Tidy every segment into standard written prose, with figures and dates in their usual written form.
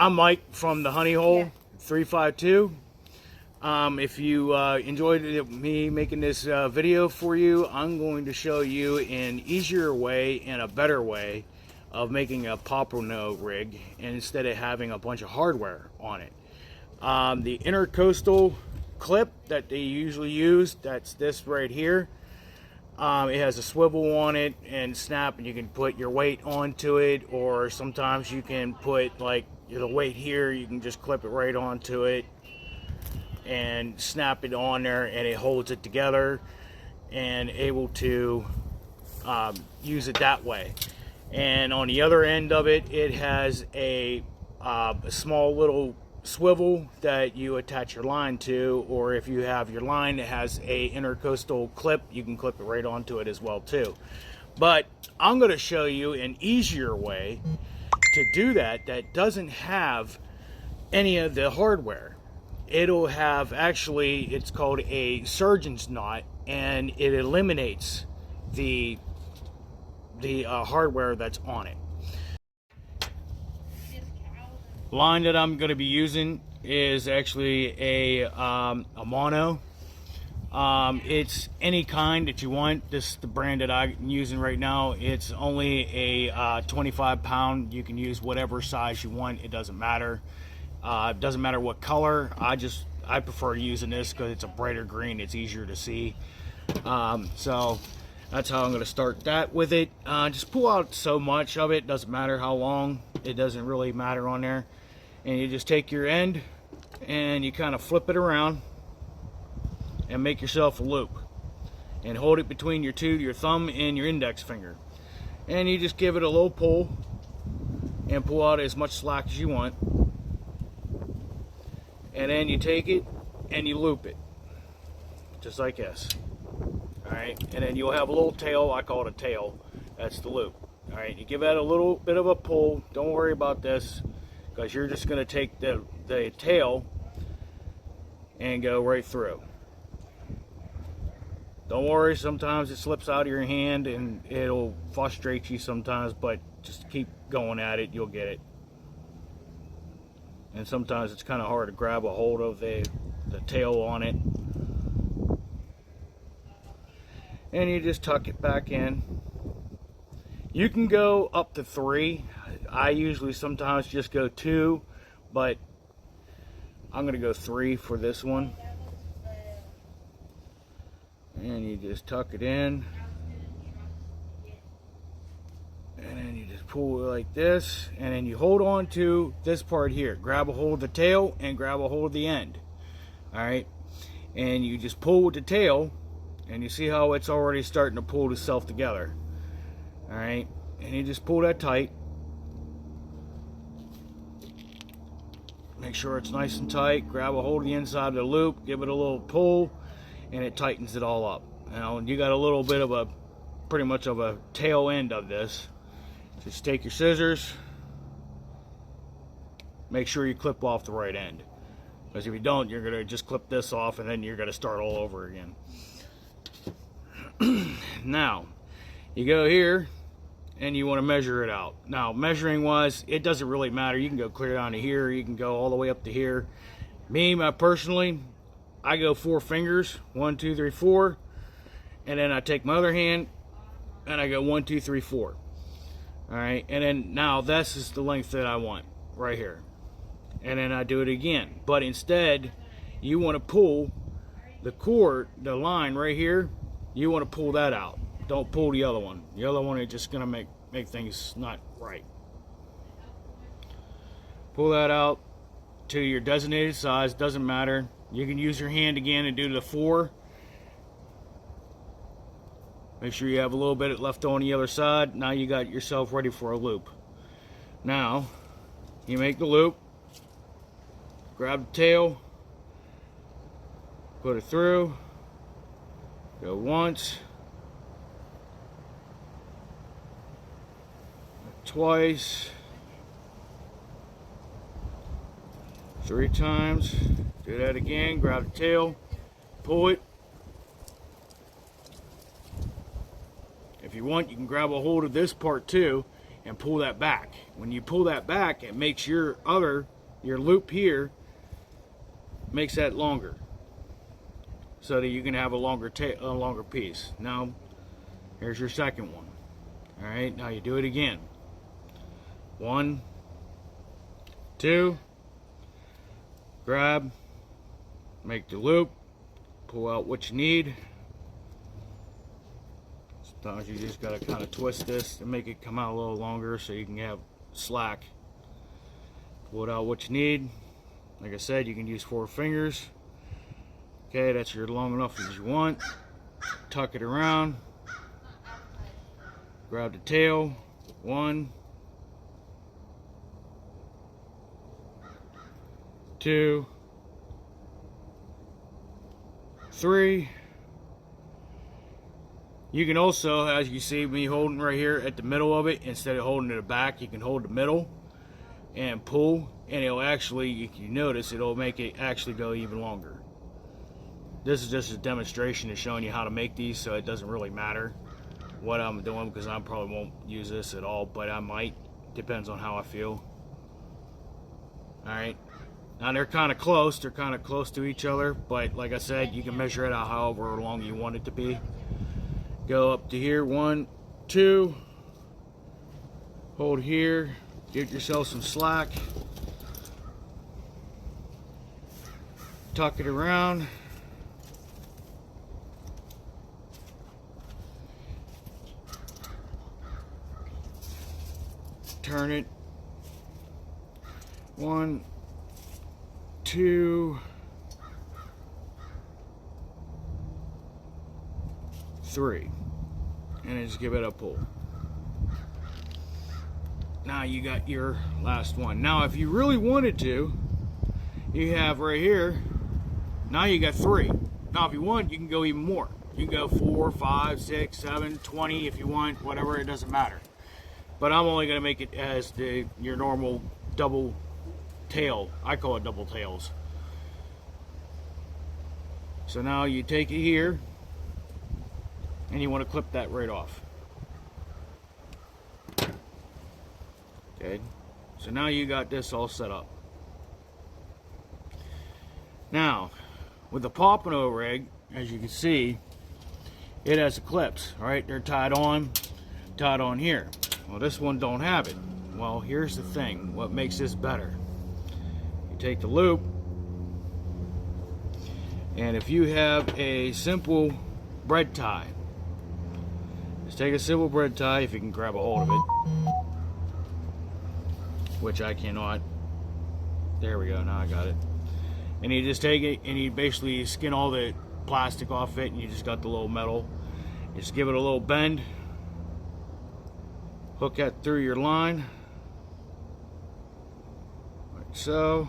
I'm Mike from the Honey Hole 352. If you enjoyed me making this video for you, I'm going to show you an easier way and a better way of making a Pompano rig instead of having a bunch of hardware on it. The intercoastal clip that they usually use, that's this right here. It has a swivel on it and snap, and you can put your weight onto it, or sometimes you can put like the weight here, you can just clip it right onto it and snap it on there, and it holds it together and able to use it that way. And on the other end of it, it has a small little swivel that you attach your line to, or if you have your line that has a intercoastal clip, you can clip it right onto it as well too. But I'm going to show you an easier way to do that doesn't have any of the hardware. It'll have, actually, it's called a surgeon's knot, and it eliminates the hardware that's on it. Line that I'm going to be using is actually a mono. It's any kind that you want. This is the brand that I'm using right now. It's only a 25 pound. You can use whatever size you want. It doesn't matter. It doesn't matter what color. I prefer using this because it's a brighter green. It's easier to see. So that's how I'm going to start that with it. Just pull out so much of it. Doesn't matter how long. It doesn't really matter on there. And you just take your end and you kind of flip it around and make yourself a loop, and hold it between your thumb and your index finger, and you just give it a little pull and pull out as much slack as you want, and then you take it and you loop it just like this. Alright, and then you'll have a little tail. I call it a tail. That's the loop. Alright, you give that a little bit of a pull. Don't worry about this, because you're just going to take the tail and go right through. Don't worry, sometimes it slips out of your hand and it'll frustrate you sometimes, but just keep going at it, you'll get it. And sometimes it's kind of hard to grab a hold of the tail on it. And you just tuck it back in. You can go up to 3. I usually sometimes just go 2, but I'm going to go 3 for this one. And you just tuck it in. And then you just pull it like this. And then you hold on to this part here. Grab a hold of the tail and grab a hold of the end. Alright? And you just pull with the tail. And you see how it's already starting to pull itself together. Alright? And you just pull that tight. Make sure it's nice and tight. Grab a hold of the inside of the loop. Give it a little pull. And it tightens it all up. Now you got a little bit of pretty much of a tail end of this. Just take your scissors. Make sure you clip off the right end. Because if you don't, you're going to just clip this off and then you're going to start all over again. Now, you go here and you want to measure it out. Now, measuring wise, it doesn't really matter. You can go clear down to here. You can go all the way up to here. Me, personally, I go 4 fingers, 1, 2, 3, 4, and then I take my other hand and I go 1, 2, 3, 4. All right, and then now this is the length that I want right here, and then I do it again. But instead, you want to pull the cord, the line right here. You want to pull that out. Don't pull the other one. The other one is just gonna make things not right. Pull that out to your designated size. Doesn't matter. You can use your hand again and do the 4. Make sure you have a little bit left on the other side. Now you got yourself ready for a loop. Now, you make the loop. Grab the tail. Put it through. Go once. Twice. 3 times. Do that again. Grab the tail, pull it. If you want, you can grab a hold of this part too and pull that back. When you pull that back, it makes your loop here, makes that longer, so that you can have a longer piece. Now, here's your second one. All right, now you do it again. 1, 2, grab, make the loop, pull out what you need. Sometimes you just gotta kind of twist this to make it come out a little longer so you can have slack. Pull it out what you need. Like I said, you can use 4 fingers. Okay, that's your long enough as you want. Tuck it around. Grab the tail. 1, 2, 3. You can also, as you see me holding right here at the middle of it, instead of holding it at the back, you can hold the middle and pull, and it'll actually, if you notice, it'll make it actually go even longer. This is just a demonstration of showing you how to make these, so it doesn't really matter what I'm doing, because I probably won't use this at all, but I might. Depends on how I feel. Alright. Now they're kind of close. They're kind of close to each other, but like I said, you can measure it out however long you want it to be. Go up to here. 1, 2. Hold here. Give yourself some slack. Tuck it around. Turn it. 1, 2, 3, and then just give it a pull. Now you got your last one. Now if you really wanted to, you have right here, now you got 3. Now if you want, you can go even more. You can go 4, 5, 6, 7, 20 if you want, whatever, it doesn't matter. But I'm only going to make it as your normal double tail. I call it double tails. So now you take it here, and you want to clip that right off. Okay, so now you got this all set up. Now, with the Pompano rig, as you can see, it has the clips, right? They're tied on here. Well, this one don't have it. Well, here's the thing. What makes this better? You take the loop, and if you have a simple bread tie, just take a simple bread tie, if you can grab a hold of it, which I cannot. There we go, now I got it. And you just take it and you basically skin all the plastic off it, and you just got the little metal. Just give it a little bend, hook that through your line like so,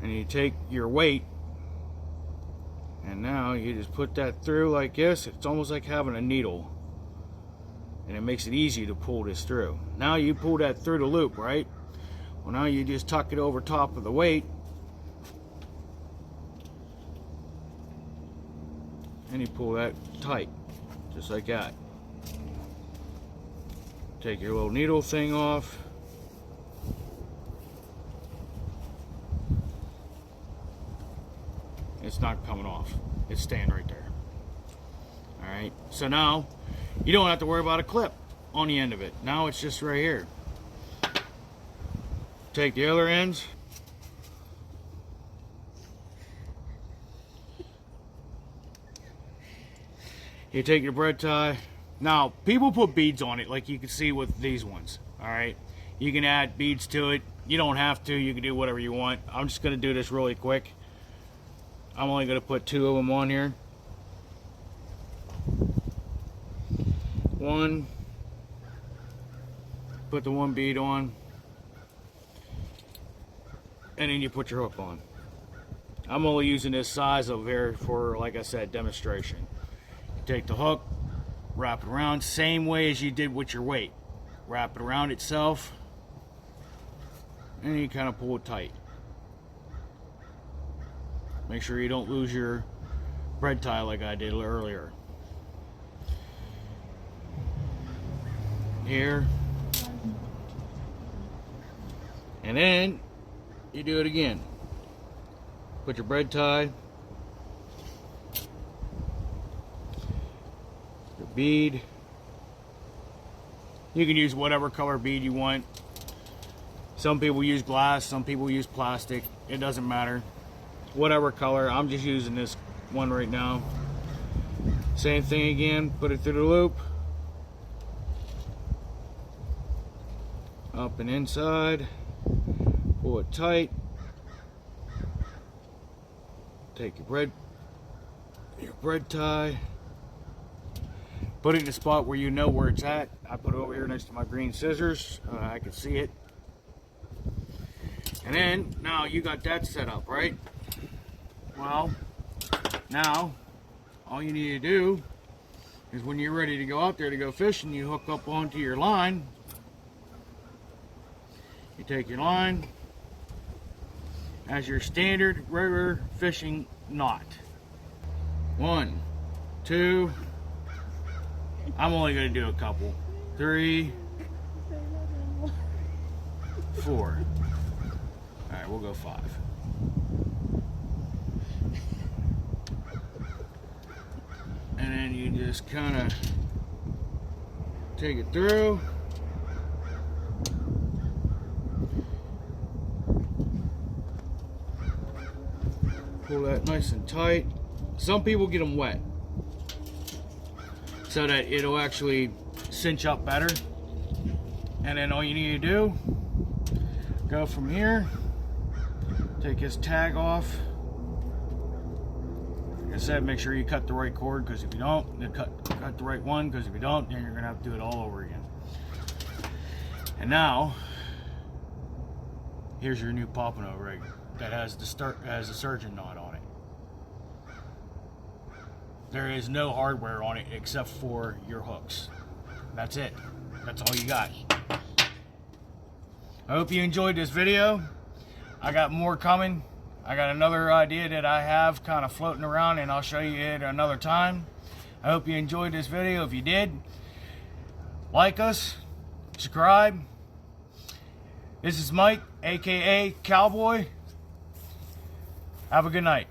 and you take your weight, and now you just put that through like this. It's almost like having a needle, and it makes it easy to pull this through. Now you pull that through the loop, right? Well, now you just tuck it over top of the weight, and you pull that tight, just like that. Take your little needle thing off. It's not coming off. It's staying right there. Alright, so now you don't have to worry about a clip on the end of it. Now it's just right here. Take the other ends. You take your bread tie. Now, people put beads on it, like you can see with these ones. Alright, you can add beads to it. You don't have to. You can do whatever you want. I'm just going to do this really quick. I'm only going to put 2 of them on here. 1. Put the 1 bead on. And then you put your hook on. I'm only using this size over here for, like I said, demonstration. You take the hook, wrap it around, same way as you did with your weight. Wrap it around itself, and you kind of pull it tight. Make sure you don't lose your bread tie like I did earlier. here, and then you do it again. Put your bread tie, your bead. You can use whatever color bead you want. Some people use glass, some people use plastic. It doesn't matter. Whatever color. I'm just using this one right now. Same thing again. Put it through the loop. Up and inside. Pull it tight. Take your bread tie. Put it in a spot where you know where it's at. I put it over here next to my green scissors. I can see it. And then, now you got that set up, right? Well, now, all you need to do is when you're ready to go out there to go fishing, you hook up onto your line. You take your line as your standard regular fishing knot. 1, 2, I'm only going to do a couple. 3, 4. Alright, we'll go 5. And then you just kind of take it through. Pull that nice and tight. Some people get them wet so that it'll actually cinch up better. And then all you need to do, go from here, take his tag off. Like I said, make sure you cut the right cord, because if you don't, you cut the right one, because if you don't, then you're gonna have to do it all over again. And now, here's your new Pompano rig that has the surgeon knot on it. There is no hardware on it except for your hooks. That's it. That's all you got. I hope you enjoyed this video. I got more coming. I got another idea that I have kind of floating around, and I'll show you it another time. I hope you enjoyed this video. If you did, like us, subscribe. This is Mike, aka Cowboy. Have a good night.